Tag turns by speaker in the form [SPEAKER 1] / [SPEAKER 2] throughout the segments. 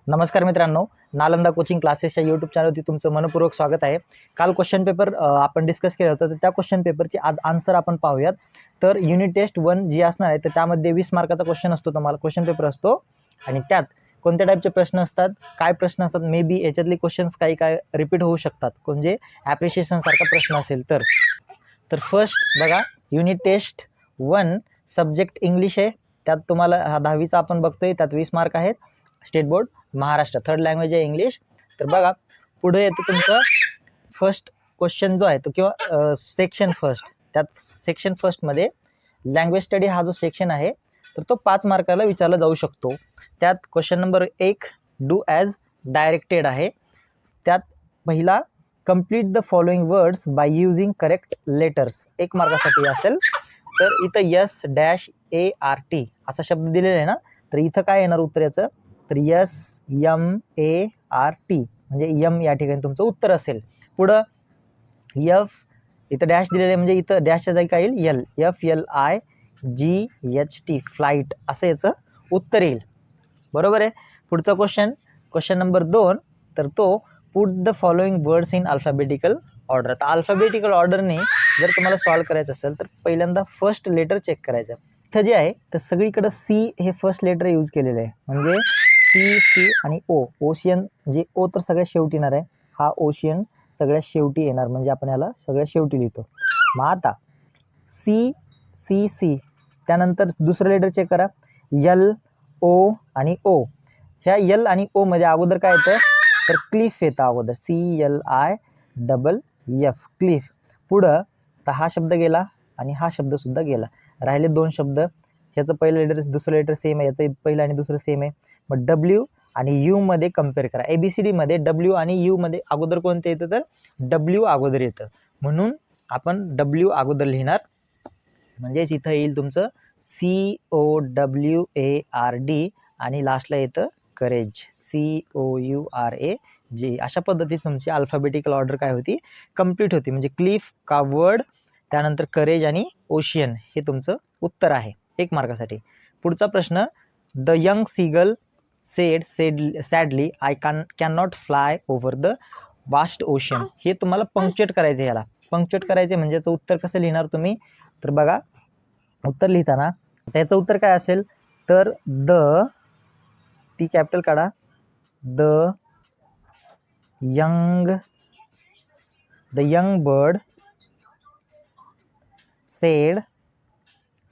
[SPEAKER 1] नमस्कार मित्रांनो, नालंदा कोचिंग क्लासेसच्या यूट्यूब चॅनलवरती तुमचं मनपूर्वक स्वागत आहे. काल क्वेश्चन पेपर आपण डिस्कस केलं होतं, तर त्या क्वेश्चन पेपरची आज आन्सर आपण पाहूयात. तर युनिट टेस्ट 1 जी असणार आहे, तर त्यामध्ये 20 मार्काचा क्वेश्चन असतो, तुम्हाला क्वेश्चन पेपर असतो आणि त्यात कोणत्या टाईपचे प्रश्न असतात, काय प्रश्न असतात, मे बी याच्यातले क्वेश्चन्स काही काय रिपीट होऊ शकतात, म्हणजे ॲप्रिशिएशन सारखा प्रश्न असेल तर फर्स्ट बघा, युनिट टेस्ट 1 सब्जेक्ट इंग्लिश आहे. त्यात तुम्हाला हा 10वीचा आपण बघतोय, त्यात 20 मार्क आहेत. State board Maharashtra, third language आहे इंग्लिश. तर बघा पुढे येतो तुमचं फर्स्ट क्वेश्चन जो आहे तो, किंवा सेक्शन फर्स्ट. त्यात सेक्शन फर्स्टमध्ये लँग्वेज स्टडी हा जो सेक्शन आहे, तर तो 5 मार्काला विचारला जाऊ शकतो. त्यात question number 1 do as directed आहे. त्यात पहिला complete the following words by using correct letters, 1 मार्कासाठी असेल. तर इथं यस डॅश ART असा शब्द दिलेला आहे ना, तर इथं काय येणार उत्तर याचं, तर SMART म्हणजे यम या ठिकाणी तुमचं उत्तर असेल. पुढं F इथं डॅश दिलेलं आहे, म्हणजे इथं डॅशच्या जागी काय येईल, FLIGHT फ्लाईट असं याचं उत्तर येईल. बरोबर आहे. पुढचा क्वेश्चन नंबर 2, तर तो put the following words in alphabetical order. आता अल्फाबेटिकल ऑर्डरने जर तुम्हाला सॉल्व करायचं असेल, तर पहिल्यांदा फर्स्ट लेटर चेक करायचं. इथं जे आहे तर सगळीकडे सी हे फर्स्ट लेटर यूज केलेलं आहे, म्हणजे सी आणि ओशियन, जे ओ तर सगळ्यात शेवटी येणार आहे, हा ओशियन सगळ्यात शेवटी येणार, म्हणजे आपण याला सगळ्यात शेवटी लिहितो. मग आता सी त्यानंतर दुसरं लेटर चेक करा, L O आणि O. ह्या L आणि O मध्ये अगोदर काय येतं, तर क्लिफ येतं अगोदर, CLIFF क्लिफ. पुढं तर हा शब्द गेला आणि हा शब्द सुद्धा गेला, राहिले 2 शब्द. ह्याचं पहिलं लेटर दुसरं लेटर सेम आहे, याचं पहिलं आणि दुसरं सेम आहे. मग W आणि U मध्ये कम्पेअर करा. ABCD मध्ये W आणि U मध्ये अगोदर कोणतं येतं, तर W अगोदर येतं, म्हणून आपण W अगोदर लिहिणार. म्हणजेच इथं येईल तुमचं COWARD आणि लास्टला येतं करेज, COURAG. अशा पद्धतीत तुमची अल्फाबेटिकल ऑर्डर काय होती, कंप्लीट होती. म्हणजे क्लिफ, कावर्ड, त्यानंतर करेज आणि ओशियन हे तुमचं उत्तर आहे, 1 मार्कासाठी. पुढचा प्रश्न, the young seagull sadly I can not fly over the vast ocean. हे तुम्हाला पंक्च्युएट करायचं, याला पंक्च्युएट करायचे. म्हणजे याचं उत्तर कसं लिहिणार तुम्ही, तर बघा उत्तर लिहिताना त्याचं उत्तर काय असेल, तर ती कॅपिटल काढा, the young bird sed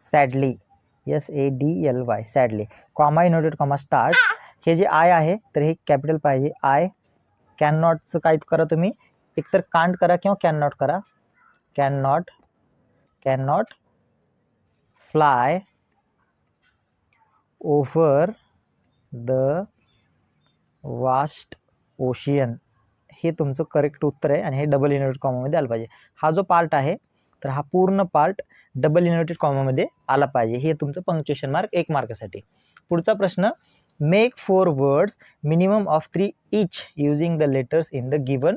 [SPEAKER 1] sadly, SADLY sadly, comma inverted comma start. हे जे आय आहे तर हे कॅपिटल पाहिजे. आय कॅन नॉटचं काय करा तुम्ही, एकतर कांट करा किंवा कॅन नॉट करा. Can not fly over the vast ocean, हे तुमचं करेक्ट उत्तर आहे. आणि हे डबल इनवर्टेड कॉमामध्ये आलं पाहिजे. हा जो पार्ट आहे तर हा पूर्ण पार्ट डबल इनवर्टेड कॉमामध्ये आला पाहिजे. हे तुमचं पंक्च्युएशन मार्क, 1 मार्कासाठी. पुढचा प्रश्न, make 4 words minimum of 3 each using the letters in the given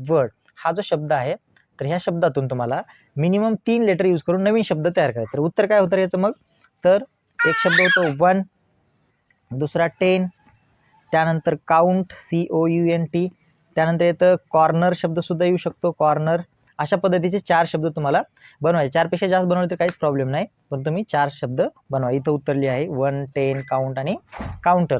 [SPEAKER 1] word. हा जो शब्द आहे तर ह्या शब्दातून तुम्हाला मिनिमम 3 लेटर यूज करून नवीन शब्द तयार करायचे. तर उत्तर काय होतं याचं मग, तर एक शब्द होतो 1, दुसरा 10, त्यानंतर काउंट COUNT, त्यानंतर येतं कॉर्नर शब्दसुद्धा येऊ शकतो, कॉर्नर. अशा पद्धतीचे 4 शब्द तुम्हाला बनवायचे. 4पेक्षा जास्त बनवले तर काहीच प्रॉब्लेम नाही, पण तुम्ही 4 शब्द बनवा. इथं उत्तर लिहा आहे 1, 10, काउंट आणि काउंटर.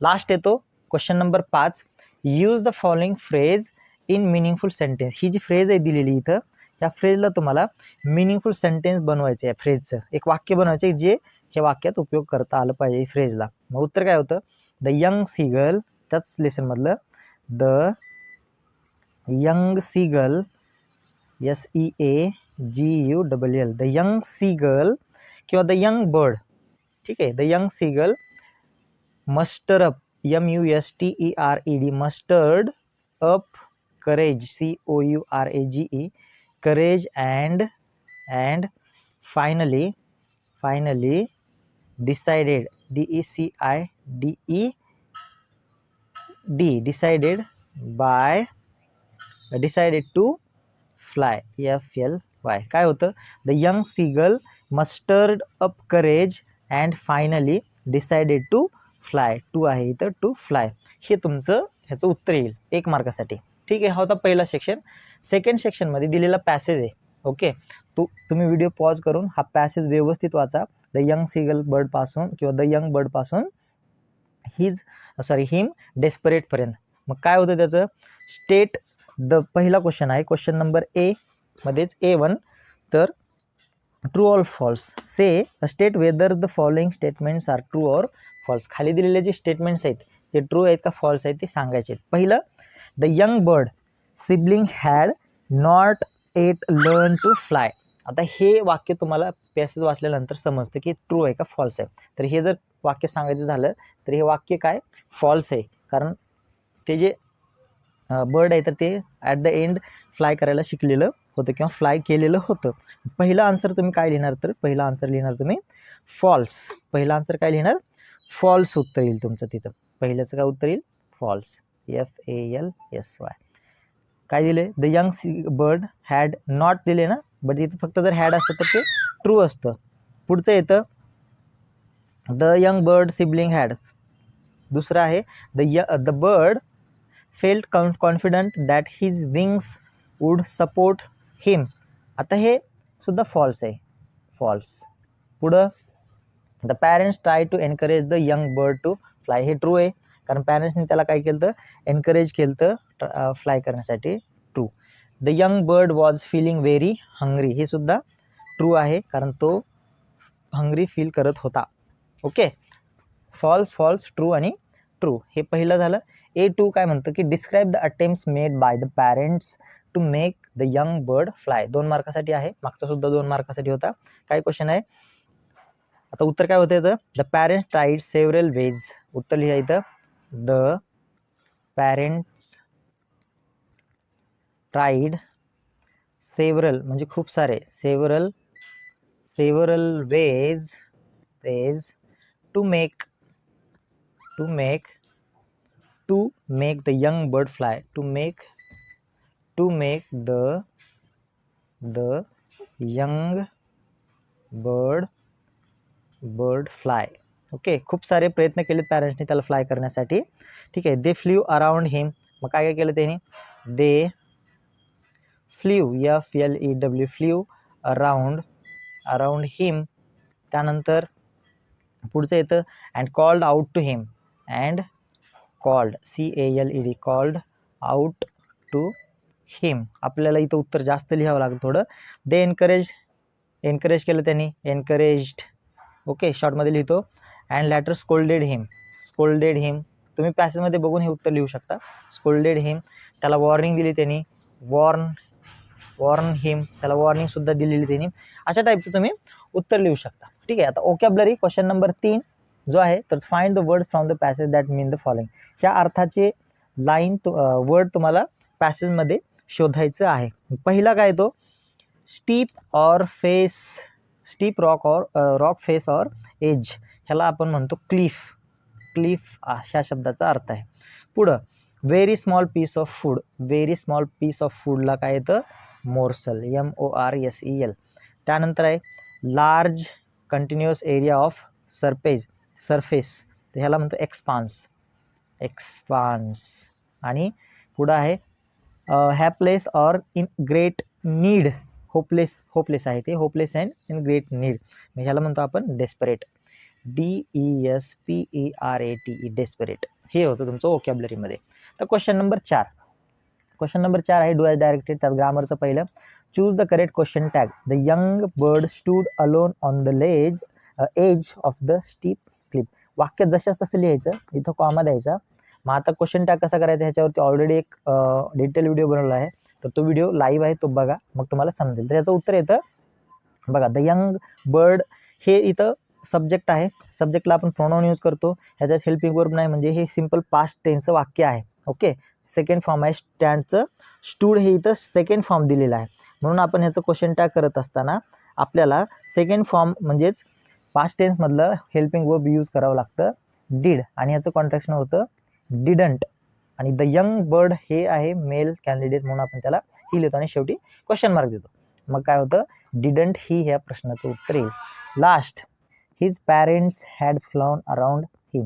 [SPEAKER 1] लास्ट येतो question number 5, use the following phrase in meaningful sentence. ही जी फ्रेज आहे दिलेली इथं, या फ्रेजला तुम्हाला मिनिंगफुल सेंटेन्स बनवायचं आहे. फ्रेजचं एक वाक्य बनवायचं आहे, जे हे वाक्यात उपयोग करता आलं पाहिजे फ्रेजला. मग उत्तर काय होतं, द यंग सीगल, त्याच लेसनमधलं, the young seagull SEAGULL, the young seagull किंवा द यंग बर्ड, ठीक आहे. The young seagull muster up, MUSTERED, mustered up courage, COURAGE, courage and finally decided, DECIDED decided to fly, FLY. काय होतं, the young seagull mustered up courage and finally decided to fly. To आहे इथं, to fly. हे तुमचं ह्याचं उत्तर येईल 1 मार्कासाठी. ठीक आहे, हा होता पहिला सेक्शन. सेकंड सेक्शनमध्ये दिलेला पॅसेज आहे. ओके, तुम्ही व्हिडिओ पॉज करून हा पॅसेज व्यवस्थित वाचा. द यंग सीगल बर्ड पासून किंवा द यंग बर्ड पासून हिम डेस्परेट पर्यंत. मग काय होतं त्याचं, स्टेट पहिला क्वेश्चन आहे, क्वेश्चन नंबर ए मध्येच A1. तर true or false, say state whether the following statements are true or false. खाली दिलेले जे स्टेटमेंट्स आहेत ते ट्रू आहेत का फॉल्स आहेत ते सांगायचे. पहिलं, the young bird sibling had not yet learn to fly. आता हे वाक्य तुम्हाला पॅसेज वाचल्यानंतर समजतं की ट्रू आहे का फॉल्स आहे. तर हे जर वाक्य सांगायचं झालं तर हे वाक्य काय फॉल्स आहे, कारण ते जे बर्ड आहे तर ते ॲट द एंड फ्लाय करायला शिकलेलं होतं किंवा फ्लाय केलेलं होतं. पहिला आन्सर तुम्ही काय लिहिणार, तर पहिला आन्सर लिहिणार तुम्ही फॉल्स. पहिला आन्सर काय लिहिणार, फॉल्स उत्तर येईल तुमचं तिथं. पहिल्याचं काय उत्तर येईल, फॉल्स. FALSY. काय दिले, the young bird had not दिले ना, बट तिथं फक्त जर हॅड असतं तर ते ट्रू असतं. पुढचं येतं the young bird sibling had. दुसरं आहे the bird felt confident that his wings would support him. आता हे सुद्धा फॉल्स आहे, फॉल्स. पुढं the parents try to encourage the young bird to fly. हे ट्रू आहे, कारण पॅरेंट्सने त्याला काय केलं तर एनकरेज केलं तर फ्लाय करण्यासाठी. True. The young bird was feeling very hungry. हे सुद्धा ट्रू आहे, कारण तो हंग्री फील करत होता. ओके, फॉल्स फॉल्स ट्रू आणि ट्रू. हे पहिलं झालं. A2 काय म्हणतं की describe the attempts made by the parents to make the young bird fly. 2 मार्कासाठी आहे, मागचा सुद्धा 2 मार्कासाठी होता. काय क्वेश्चन आहे, आता उत्तर काय होतं याचं, the parents tried several ways. उत्तर लिहा इथं, द पॅरेंट्स ट्राईड सेव्हरल म्हणजे खूप सारे, several ways to make the young bird fly. To make the young bird fly. Okay, खूप सारे प्रयत्न केले पॅरेंट्सने त्याला फ्लाय करण्यासाठी. ठीक आहे, दे फ्ल्यू अराउंड हिम. मग काय केलं त्यांनी, they flew FLEW flew around him. त्यानंतर पुढचं येतं and called out to him. And called CALED called out to him. आपल्याला इथं उत्तर जास्त लिहावं लागतं थोडं. दे एनकरेज केलं त्यांनी, एनकरेज्ड. ओके, शॉर्टमध्ये लिहितो. अँड लॅटर स्कोल्डेड हिम. तुम्ही पॅसेजमध्ये बघून हे उत्तर लिहू शकता. स्कोल्डेड हिम, त्याला वॉर्निंग दिली त्यांनी, वॉर्न हिम, त्याला वॉर्निंग सुद्धा दिलेली त्यांनी. अशा टाईपचं तुम्ही उत्तर लिहू शकता. ठीक आहे, आता ओकॅब्युलरी क्वेश्चन नंबर 3 जो आहे, तर find the words from the passage that mean the following. ह्या अर्थाचे लाईन वर्ड तुम्हाला पॅसेजमध्ये शोधायचं आहे. पहिला काय तो, steep rock face or edge. ह्याला आपण म्हणतो क्लिफ ह्या शब्दाचा अर्थ आहे. पुढं व्हेरी स्मॉल पीस ऑफ फूडला काय येतं, मोर्सल, MORSEL. त्यानंतर आहे large continuous area of surface, तर ह्याला म्हणतो एक्सपान्स. आणि पुढं आहे hapless or in great need. Hopeless आहे ते, hopeless and in great need. ह्याला म्हणतो आपण डेस्परेट, DESPERATE, डेस्परेट. हे होतं तुमचं वोकॅब्युलरीमध्ये. तर क्वेश्चन नंबर 4 आहे डू ॲज डायरेक्टेड. त्यात ग्रामरचं पहिलं, choose the correct question tag. The young bird stood alone on the edge of the steep cliff. वाक्य जशाच तसं लिहायचं, इथं कॉमा द्यायचा. मग आता क्वेश्चन टॅग कसा करायचा ह्याच्यावरती ऑलरेडी एक डिटेल व्हिडिओ बनवला आहे, तर तो व्हिडिओ लाईव्ह आहे, तो बघा, मग तुम्हाला समजेल. तर याचं उत्तर येतं बघा, द यंग बर्ड. हे इथं सब्जेक्ट आहे, सब्जेक्टला आपण प्रोनाउन यूज करतो. ह्याच्यात हेल्पिंग वर्ब नाही, म्हणजे हे सिम्पल पास्ट टेन्सचं वाक्य आहे. ओके, सेकंड फॉर्म आहे स्टँडचं. स्टूड हे इथं सेकंड फॉर्म दिलेला आहे, म्हणून आपण ह्याचं क्वेश्चन टॅग करत असताना आपल्याला सेकंड फॉर्म म्हणजेच पास्ट टेन्समधलं हेल्पिंग वर्ब यूज करावं लागतं, डिड. आणि ह्याचं कॉन्ट्रॅक्शन होतं डिडंट. आणि द यंग बर्ड हे आहे मेल कॅन्डिडेट, म्हणून आपण त्याला ही लिहितो आणि शेवटी क्वेश्चन मार्क देतो. मग काय होतं, डिडंट ही ह्या प्रश्नाचं उत्तर येईल. Last, his parents had flown around him.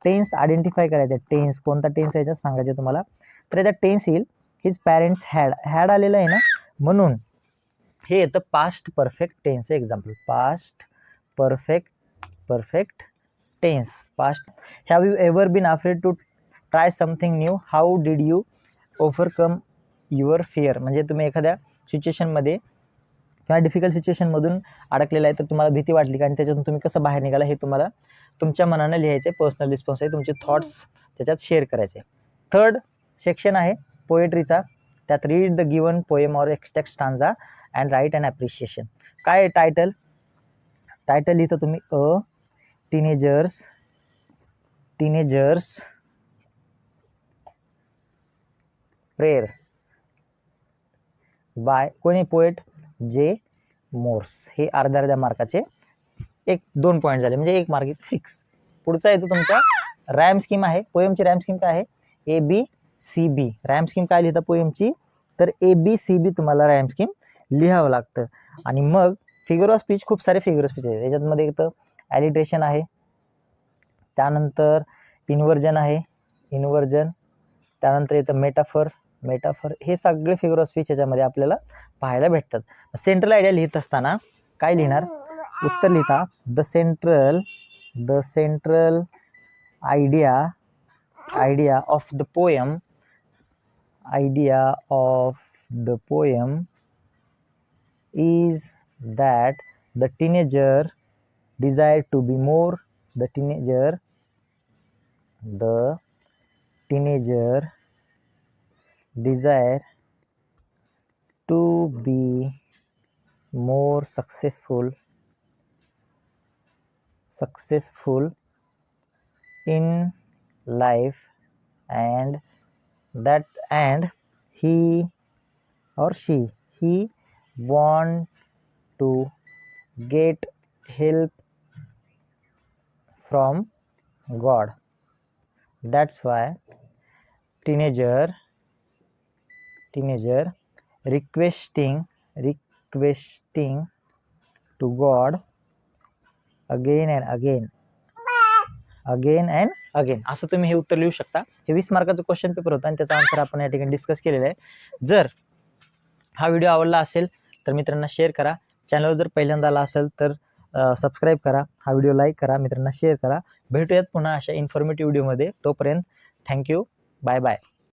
[SPEAKER 1] Tense identify करायचं. टेन्स कोणता टेन्स याच्यात सांगायचे तुम्हाला. तर याच्यात टेन्स येईल हिज पॅरेंट्स हॅड आलेलं आहे ना, म्हणून हे येतं past perfect tense example. Past perfect tense. Past. Have you ever been afraid to try something new, how did you overcome your fear. म्हणजे तुम्ही एखाद्या सिच्युएशनमध्ये किंवा डिफिकल्ट सिच्युएशनमधून अडकलेला आहे, तर तुम्हाला भीती वाटली का आणि त्याच्यातून तुम्ही कसं बाहेर निघाला हे तुम्हाला तुमच्या मनानं लिहायचे. पर्सनल रिस्पॉन्स आहे, तुमचे थॉट्स त्याच्यात शेअर करायचे. थर्ड सेक्शन आहे पोएट्रीचा. त्यात read the given poem or extract stanza and write and appreciation. काय आहे टायटल इथं तुम्ही टीनेजर्स प्रेयर बाय कोणी पोएट जे मोर्स. हे अर्ध्या मार्काचे 1-2 पॉईंट झाले, म्हणजे 1 मार्क फिक्स. पुढचा येतो तुमचा रॅम स्कीम आहे. पोएमची रॅम स्कीम काय आहे? ABCB. रॅम स्कीम काय लिहिता पोएमची? तर ABCB तुम्हाला रॅम स्कीम लिहावं लागतं. आणि मग फिगर ऑफ स्पीच, खूप सारे फिगर ऑफ स्पीच आहे याच्यामध्ये. येतं ॲलिट्रेशन आहे, त्यानंतर इन्व्हर्जन आहे, त्यानंतर येतं मेटाफर. हे सगळे फिगर ऑफ स्पीच याच्यामध्ये आपल्याला पाहायला भेटतात. सेंट्रल आयडिया लिहित असताना काय लिहिणार? उत्तर लिहिता the central idea of the poem is that the teenager desire to be more. The teenager desire to be more successful in life, and he or she want to get help from God. That's why teenager requesting to God again and again. असं तुम्ही हे उत्तर लिहू शकता. हे 20 मार्काचं question paper होतं आणि त्याचा आन्सर आपण या ठिकाणी डिस्कस केलेला आहे. जर हा व्हिडिओ आवडला असेल तर मित्रांना शेअर करा. चॅनलवर जर पहिल्यांदा आला असेल तर सबस्क्राईब करा. हा व्हिडिओ लाईक करा, मित्रांना शेअर करा. भेटूयात पुन्हा अशा इन्फॉर्मेटिव्ह व्हिडिओमध्ये. तोपर्यंत थँक्यू. Bye bye.